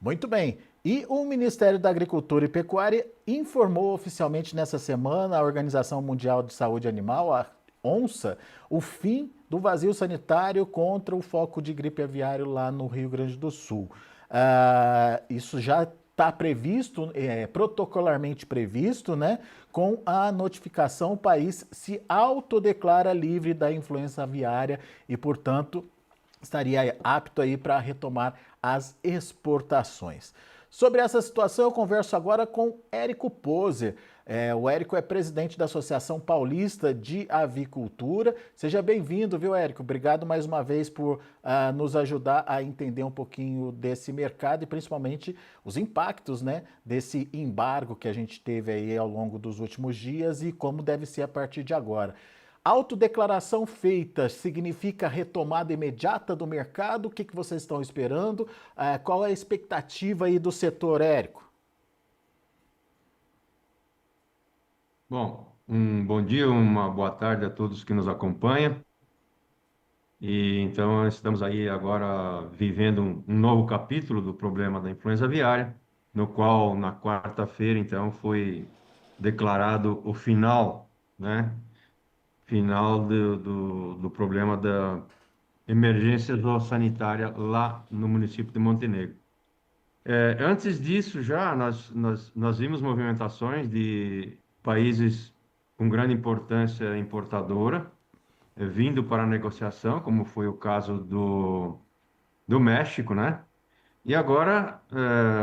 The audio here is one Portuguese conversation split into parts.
Muito bem. E o Ministério da Agricultura e Pecuária informou oficialmente nessa semana a Organização Mundial de Saúde Animal, a ONSA, o fim do vazio sanitário contra o foco de gripe aviário lá no Rio Grande do Sul. Isso já está previsto, protocolarmente previsto, né? Com a notificação, o país se autodeclara livre da influenza aviária e, portanto, estaria apto aí para retomar as exportações. Sobre essa situação, eu converso agora com Érico Poser. O Érico é presidente da Associação Paulista de Avicultura. Seja bem-vindo, viu, Érico? Obrigado mais uma vez por nos ajudar a entender um pouquinho desse mercado e principalmente os impactos, né, desse embargo que a gente teve aí ao longo dos últimos dias e como deve ser a partir de agora. Autodeclaração feita significa retomada imediata do mercado? O que vocês estão esperando? Qual é a expectativa aí do setor, Érico? Bom, um bom dia, uma boa tarde a todos que nos acompanham. E então estamos aí agora vivendo um novo capítulo do problema da influenza aviária, no qual na quarta-feira então foi declarado o final, né? Final do problema da emergência sanitária lá no município de Montenegro. Antes disso, já nós vimos movimentações de países com grande importância importadora, vindo para a negociação, como foi o caso do México, né? E agora,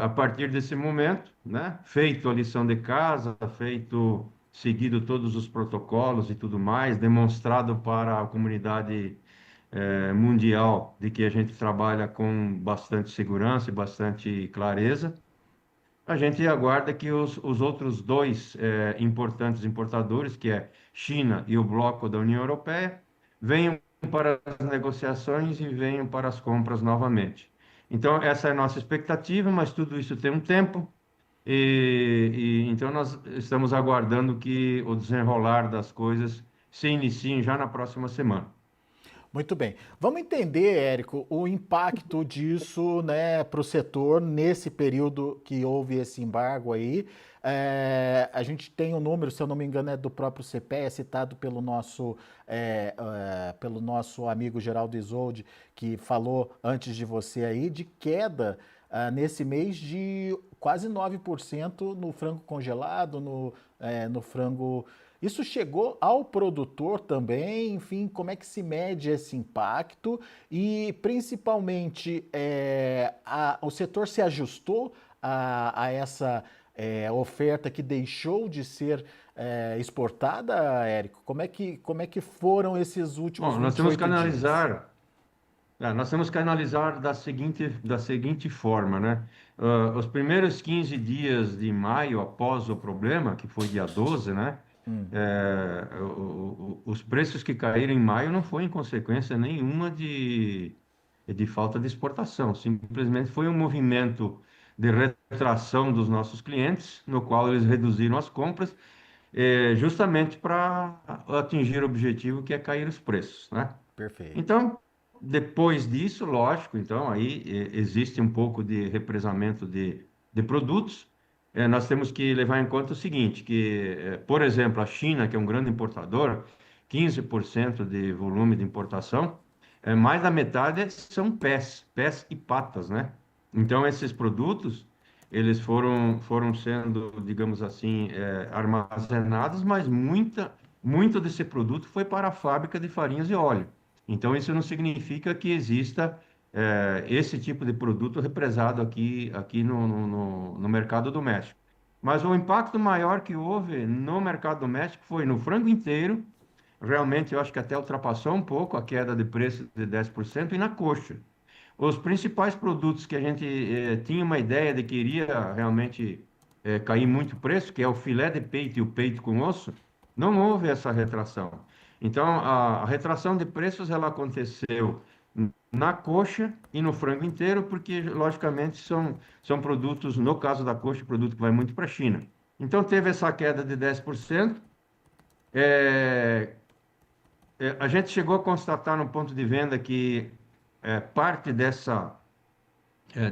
a partir desse momento, né, feito a lição de casa, seguido todos os protocolos e tudo mais, demonstrado para a comunidade mundial de que a gente trabalha com bastante segurança e bastante clareza. A gente aguarda que os outros dois importantes importadores, que é China e o bloco da União Europeia, venham para as negociações e venham para as compras novamente. Então, essa é a nossa expectativa, mas tudo isso tem um tempo, então nós estamos aguardando que o desenrolar das coisas se iniciem já na próxima semana. Muito bem. Vamos entender, Érico, o impacto disso, né, para o setor nesse período que houve esse embargo aí. A gente tem um número, se eu não me engano, é do próprio CPE, citado pelo nosso amigo Geraldo Isolde, que falou antes de você aí, de queda nesse mês de quase 9% no frango congelado, no frango. Isso chegou ao produtor também, enfim, como é que se mede esse impacto e principalmente o setor se ajustou a essa oferta que deixou de ser exportada, Érico? Como é que foram esses últimos Bom, 28 dias? nós temos que analisar da seguinte forma, né? Os primeiros 15 dias de maio, após o problema, que foi dia 12, né? Os preços que caíram em maio não foi em consequência nenhuma de falta de exportação, simplesmente foi um movimento de retração dos nossos clientes, no qual eles reduziram as compras, justamente para atingir o objetivo que é cair os preços, né? Perfeito. Então, depois disso, lógico, então aí existe um pouco de represamento de produtos. Nós temos que levar em conta o seguinte, que, por exemplo, a China, que é um grande importador, 15% de volume de importação, mais da metade são pés e patas, né? Então, esses produtos, eles foram sendo, digamos assim, armazenados, mas muito desse produto foi para a fábrica de farinhas e óleo. Então, isso não significa que exista esse tipo de produto represado aqui no mercado doméstico. Mas o impacto maior que houve no mercado doméstico foi no frango inteiro, realmente eu acho que até ultrapassou um pouco a queda de preço de 10%, e na coxa. Os principais produtos que a gente tinha uma ideia de que iria realmente cair muito o preço, que é o filé de peito e o peito com osso, não houve essa retração. Então, a retração de preços ela aconteceu na coxa e no frango inteiro, porque, logicamente, são produtos, no caso da coxa, produto que vai muito para a China. Então, teve essa queda de 10%. É, a gente chegou a constatar no ponto de venda que parte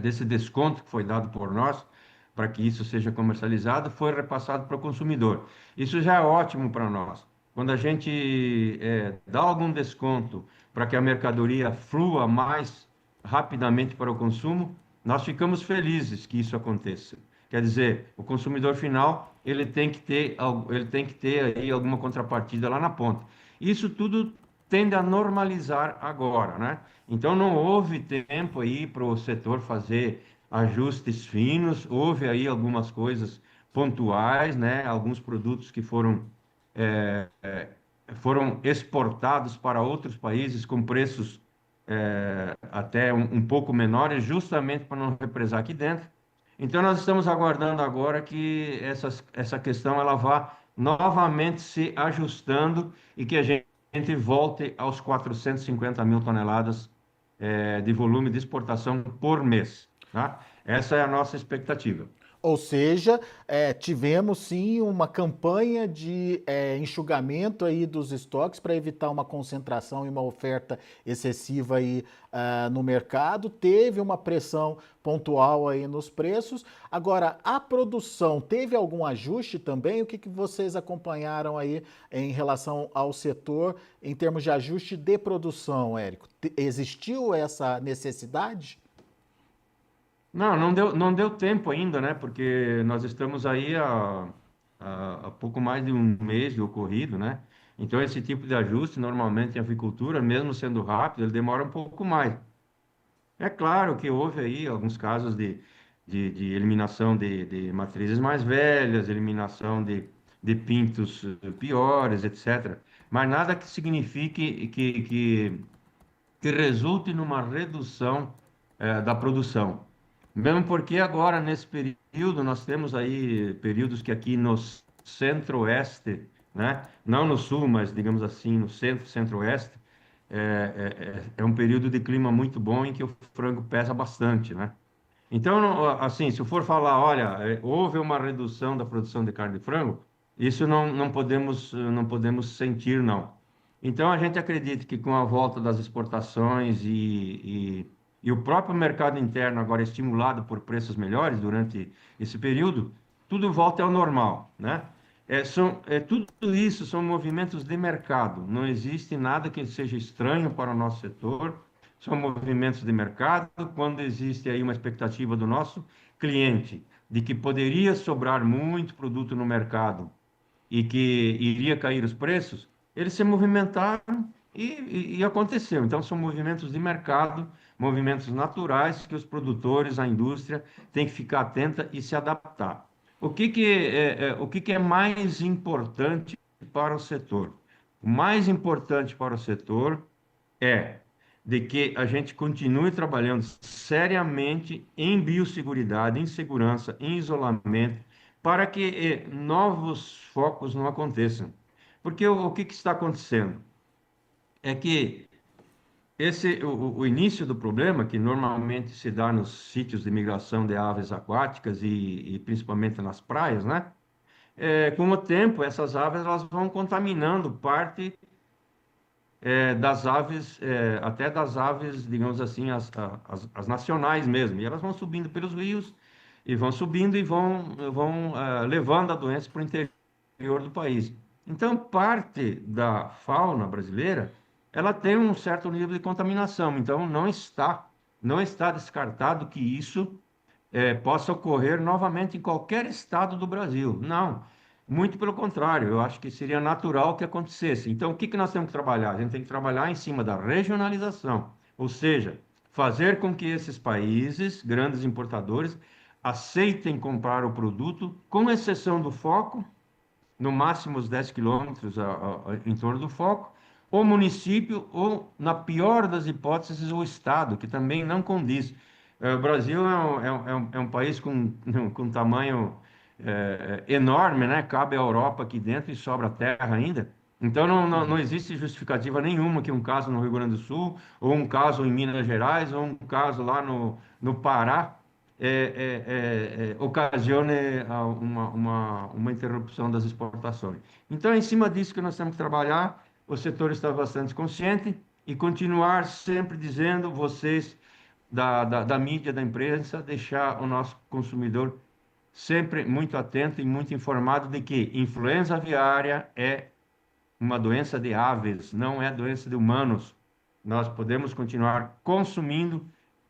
desse desconto que foi dado por nós para que isso seja comercializado, foi repassado para o consumidor. Isso já é ótimo para nós. Quando a gente dá algum desconto para que a mercadoria flua mais rapidamente para o consumo, nós ficamos felizes que isso aconteça. Quer dizer, o consumidor final, ele tem que ter aí alguma contrapartida lá na ponta. Isso tudo tende a normalizar agora, né? Então não houve tempo aí para o setor fazer ajustes finos, houve aí algumas coisas pontuais, né? Alguns produtos que foram exportados para outros países com preços até um pouco menores, justamente para não represar aqui dentro. Então, nós estamos aguardando agora que essa questão ela vá novamente se ajustando e que a gente volte aos 450 mil toneladas de volume de exportação por mês, tá? Essa é a nossa expectativa. Ou seja, tivemos sim uma campanha de enxugamento aí dos estoques para evitar uma concentração e uma oferta excessiva aí no mercado. Teve uma pressão pontual aí nos preços. Agora, a produção teve algum ajuste também? O que vocês acompanharam aí em relação ao setor em termos de ajuste de produção, Érico? Existiu essa necessidade? Não, não deu tempo ainda, né? Porque nós estamos aí há pouco mais de um mês de ocorrido, né? Então, esse tipo de ajuste, normalmente em avicultura, mesmo sendo rápido, ele demora um pouco mais. É claro que houve aí alguns casos de eliminação de matrizes mais velhas, eliminação de pintos piores, etc. Mas nada que signifique que resulte numa redução da produção. Mesmo porque agora, nesse período, nós temos aí períodos que aqui no centro-oeste, né? Não no sul, mas digamos assim, no centro, centro-oeste, é um período de clima muito bom em que o frango pesa bastante, né? Então, assim, se eu for falar, olha, houve uma redução da produção de carne de frango, isso não podemos sentir, não. Então, a gente acredita que com a volta das exportações e o próprio mercado interno agora estimulado por preços melhores durante esse período, tudo volta ao normal, né? Tudo isso são movimentos de mercado, não existe nada que seja estranho para o nosso setor, são movimentos de mercado, quando existe aí uma expectativa do nosso cliente de que poderia sobrar muito produto no mercado e que iria cair os preços, eles se movimentaram e aconteceu. Então, são movimentos de mercado, movimentos naturais que os produtores, a indústria, têm que ficar atenta e se adaptar. O que que é mais importante para o setor? O mais importante para o setor é de que a gente continue trabalhando seriamente em biosseguridade, em segurança, em isolamento, para que novos focos não aconteçam. Porque o que está acontecendo? É que o início do problema, que normalmente se dá nos sítios de migração de aves aquáticas e principalmente nas praias, né? Com o tempo, essas aves elas vão contaminando parte das aves, até das aves, digamos assim, as nacionais mesmo. E elas vão subindo pelos rios e vão subindo e vão levando a doença para o interior do país. Então, parte da fauna brasileira, ela tem um certo nível de contaminação. Então, não está descartado que isso possa ocorrer novamente em qualquer estado do Brasil. Não, muito pelo contrário, eu acho que seria natural que acontecesse. Então, o que nós temos que trabalhar? A gente tem que trabalhar em cima da regionalização, ou seja, fazer com que esses países, grandes importadores, aceitem comprar o produto, com exceção do foco, no máximo os 10 quilômetros em torno do foco, o município ou, na pior das hipóteses, o estado, que também não condiz. O Brasil é um país com tamanho enorme, né? Cabe à Europa aqui dentro e sobra terra ainda. Então não existe justificativa nenhuma que um caso no Rio Grande do Sul, ou um caso em Minas Gerais, ou um caso lá no Pará, ocasione uma interrupção das exportações. Então, é em cima disso que nós temos que trabalhar, o setor está bastante consciente e continuar sempre dizendo, vocês da mídia, da imprensa, deixar o nosso consumidor sempre muito atento e muito informado de que influenza aviária é uma doença de aves, não é doença de humanos. Nós podemos continuar consumindo,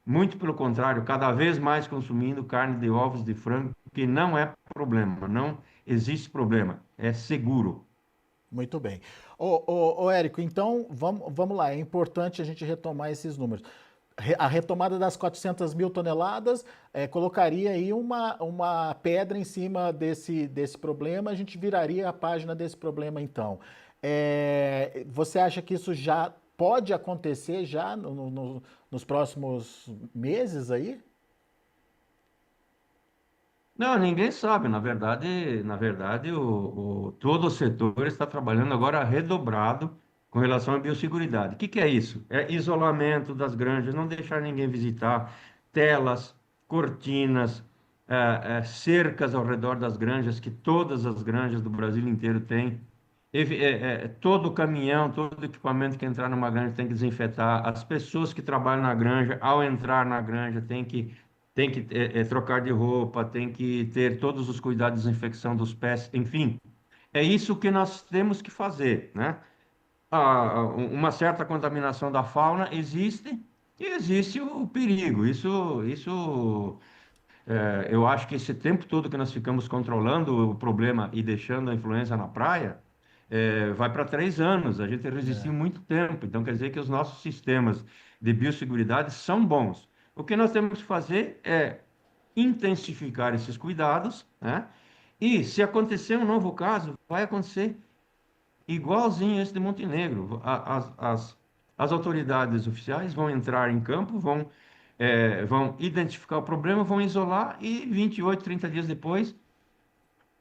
muito pelo contrário, cada vez mais consumindo carne de ovos de frango, que não é problema, não existe problema, é seguro. Muito bem. Ô, Érico, então vamos lá, é importante a gente retomar esses números. A retomada das 400 mil toneladas colocaria aí uma pedra em cima desse problema, a gente viraria a página desse problema então. Você acha que isso já pode acontecer já nos próximos meses aí? Não, ninguém sabe. Na verdade, todo o setor está trabalhando agora redobrado com relação à biosseguridade. O que que é isso? É isolamento das granjas, não deixar ninguém visitar, telas, cortinas, cercas ao redor das granjas, que todas as granjas do Brasil inteiro têm. Todo caminhão, todo equipamento que entrar numa granja tem que desinfetar. As pessoas que trabalham na granja, ao entrar na granja, tem que trocar de roupa, tem que ter todos os cuidados de desinfecção dos pés, enfim. É isso que nós temos que fazer, né? Uma certa contaminação da fauna existe e existe o perigo. Eu acho que esse tempo todo que nós ficamos controlando o problema e deixando a influenza na praia, vai para 3 anos. A gente resistiu É. muito tempo. Então, quer dizer que os nossos sistemas de biosseguridade são bons. O que nós temos que fazer é intensificar esses cuidados, né? E se acontecer um novo caso, vai acontecer igualzinho esse de Montenegro. As autoridades oficiais vão entrar em campo, vão identificar o problema, vão isolar e 28, 30 dias depois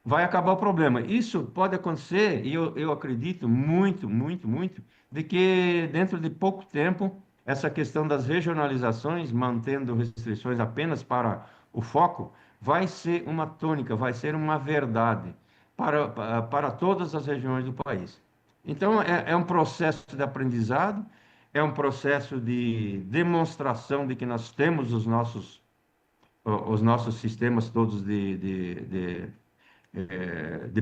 vai acabar o problema. Isso pode acontecer, e eu acredito muito, muito, muito, de que dentro de pouco tempo, essa questão das regionalizações, mantendo restrições apenas para o foco, vai ser uma tônica, vai ser uma verdade para todas as regiões do país. Então, é um processo de aprendizado, é um processo de demonstração de que nós temos os nossos sistemas todos de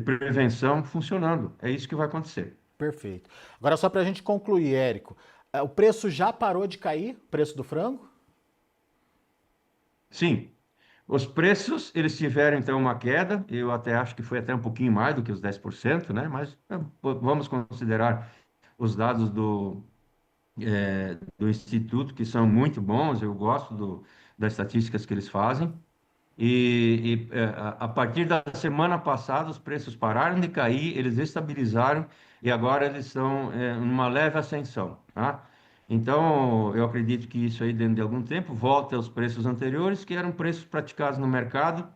prevenção funcionando. É isso que vai acontecer. Perfeito. Agora, só para a gente concluir, Érico, o preço já parou de cair, o preço do frango? Sim, os preços, eles tiveram então uma queda, eu até acho que foi até um pouquinho mais do que os 10%, né? Mas vamos considerar os dados do Instituto, que são muito bons, eu gosto das estatísticas que eles fazem. A partir da semana passada, os preços pararam de cair, eles estabilizaram e agora eles estão numa leve ascensão, tá? Então, eu acredito que isso aí, dentro de algum tempo, volta aos preços anteriores, que eram preços praticados no mercado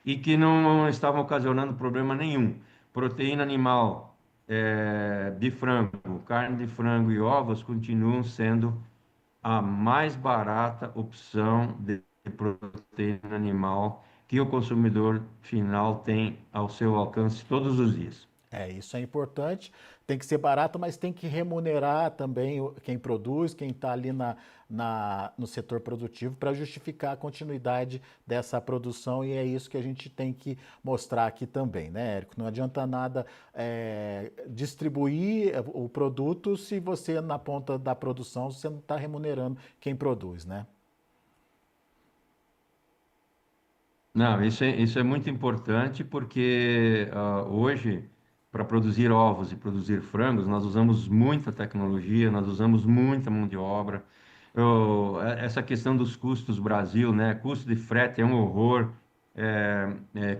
e que não estavam ocasionando problema nenhum. Proteína animal, de frango, carne de frango e ovos continuam sendo a mais barata opção de proteína animal que o consumidor final tem ao seu alcance todos os dias. Isso é importante. Tem que ser barato, mas tem que remunerar também quem produz, quem está ali no setor produtivo, para justificar a continuidade dessa produção, e é isso que a gente tem que mostrar aqui também, né, Érico? Não adianta nada distribuir o produto se você, na ponta da produção, você não está remunerando quem produz, né? Não, isso é muito importante porque hoje, para produzir ovos e produzir frangos, nós usamos muita tecnologia, nós usamos muita mão de obra. Essa questão dos custos Brasil, né? Custo de frete é um horror,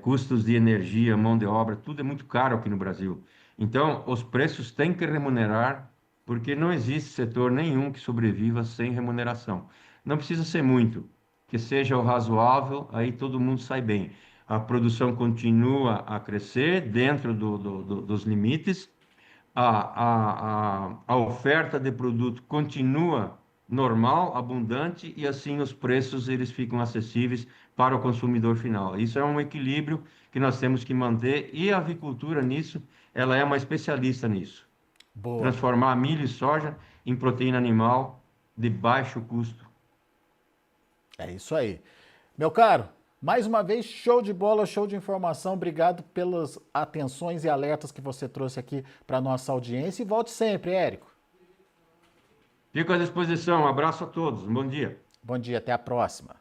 custos de energia, mão de obra, tudo é muito caro aqui no Brasil. Então, os preços têm que remunerar, porque não existe setor nenhum que sobreviva sem remuneração. Não precisa ser muito, que seja o razoável, aí todo mundo sai bem. A produção continua a crescer dentro dos limites, a oferta de produto continua normal, abundante, e assim os preços eles ficam acessíveis para o consumidor final. Isso é um equilíbrio que nós temos que manter, e a avicultura nisso, ela é uma especialista nisso. Boa. Transformar milho e soja em proteína animal de baixo custo. É isso aí. Meu caro, mais uma vez, show de bola, show de informação. Obrigado pelas atenções e alertas que você trouxe aqui para nossa audiência. E volte sempre, Érico. Fico à disposição. Um abraço a todos. Um bom dia. Bom dia, até a próxima.